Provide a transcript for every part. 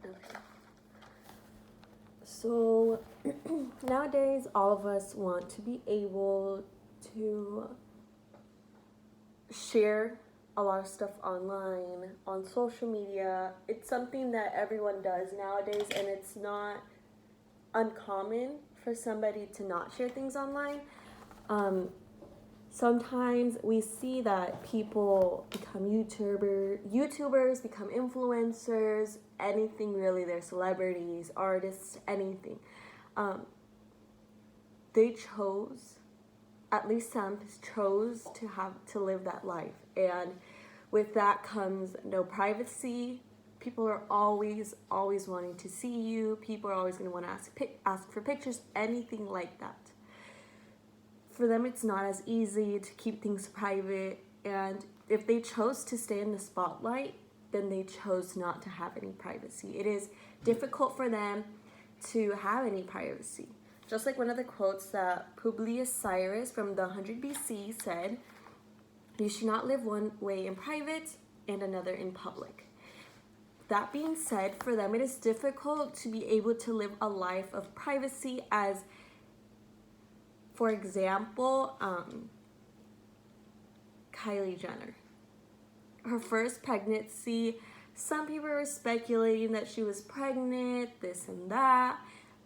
Okay. So nowadays, all of us want to be able to share a lot of stuff online, on social media. It's something that everyone does nowadays, and it's not uncommon for somebody to not share things online. Sometimes we see that people become YouTubers become influencers, anything really. They're celebrities, artists, anything. Um, they chose, at least some chose to live that life, and with that comes no privacy. People are always wanting to see you. People are always going to want to ask for pictures, anything like that. For them, it's not as easy to keep things private, and if they chose to stay in the spotlight, then they chose not to have any privacy. It is difficult for them to have any privacy. Just like one of the quotes that Publius Cyrus from the 100 BC said, "You should not live one way in private and another in public." That being said, for them it is difficult to be able to live a life of privacy, as for example, Kylie Jenner. Her first pregnancy, some people were speculating that she was pregnant, this and that,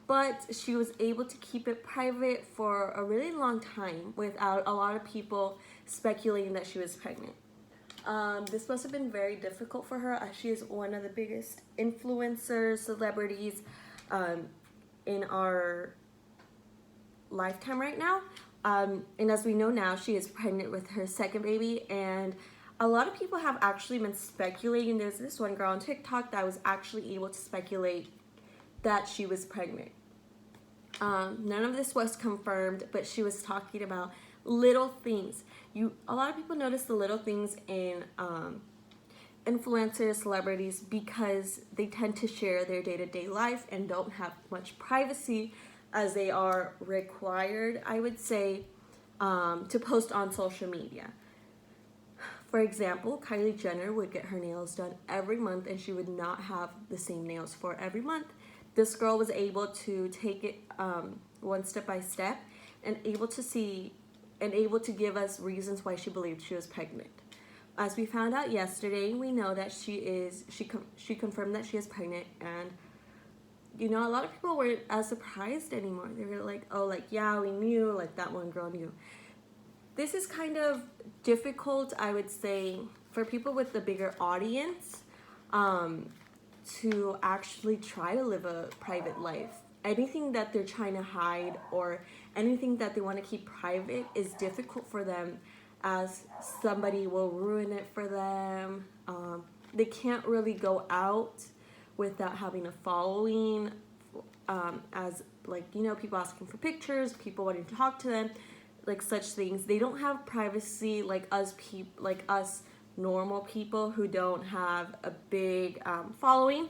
but she was able to keep it private for a really long time without a lot of people speculating that she was pregnant. This must have been very difficult for her, as she is one of the biggest influencers, celebrities in our lifetime right now. And as we know now, she is pregnant with her second baby, and a lot of people have actually been speculating. There's this one girl on TikTok that was actually able to speculate that she was pregnant. None of this was confirmed, but she was talking about little things. A lot of people notice the little things in influencers, celebrities, because they tend to share their day-to-day life and don't have much privacy, as they are required, I would say, to post on social media. For example, Kylie Jenner would get her nails done every month, and she would not have the same nails for every month. This girl was able to take it one step by step, and able to give us reasons why she believed she was pregnant. As we found out yesterday, we know that she confirmed that she is pregnant, and a lot of people weren't as surprised anymore. They were like, oh, like, yeah, we knew, like, that one girl knew. This is kind of difficult, I would say, for people with the bigger audience to actually try to live a private life. Anything that they're trying to hide or anything that they want to keep private is difficult for them, as somebody will ruin it for them. They can't really go out without having a following, as people asking for pictures, people wanting to talk to them, like such things. They don't have privacy like us normal people who don't have a big following.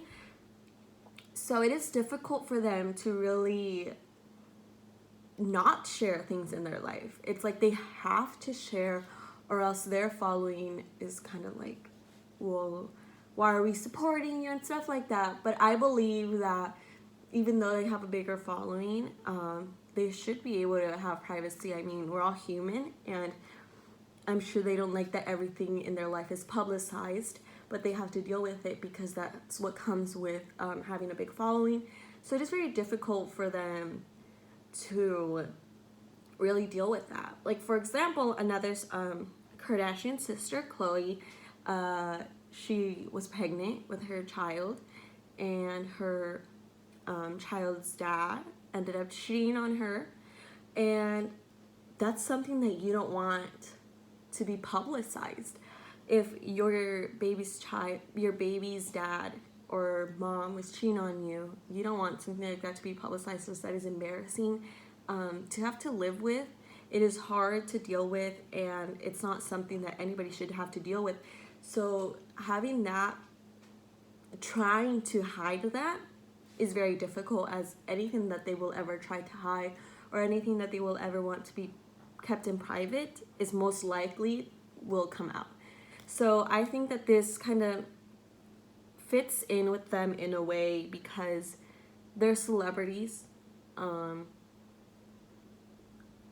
So it is difficult for them to really not share things in their life. It's like they have to share, or else their following is kind of like, well, why are we supporting you and stuff like that. But I believe that even though they have a bigger following, they should be able to have privacy. I mean, we're all human, and I'm sure they don't like that everything in their life is publicized, but they have to deal with it because that's what comes with having a big following. So it is very difficult for them to really deal with that. Like, for example, another Kardashian sister, Khloe, she was pregnant with her child, and her child's dad ended up cheating on her, and that's something that you don't want to be publicized. If your baby's dad or mom was cheating on you, you don't want something like that to be publicized, because that is embarrassing to have to live with. It is hard to deal with, and it's not something that anybody should have to deal with. So having that, trying to hide that, is very difficult, as anything that they will ever try to hide or anything that they will ever want to be kept in private is most likely will come out. So I think that this kind of fits in with them in a way because they're celebrities.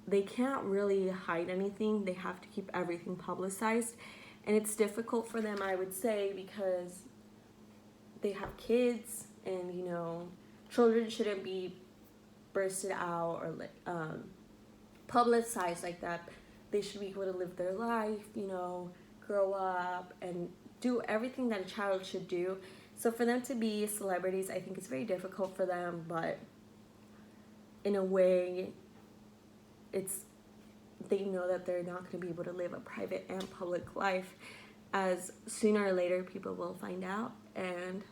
They can't really hide anything. They have to keep everything publicized. And it's difficult for them, I would say, because they have kids, and children shouldn't be bursted out or publicized like that. They should be able to live their life, grow up and do everything that a child should do. So for them to be celebrities, I think it's very difficult for them, but in a way, they know that they're not going to be able to live a private and public life, as sooner or later people will find out, and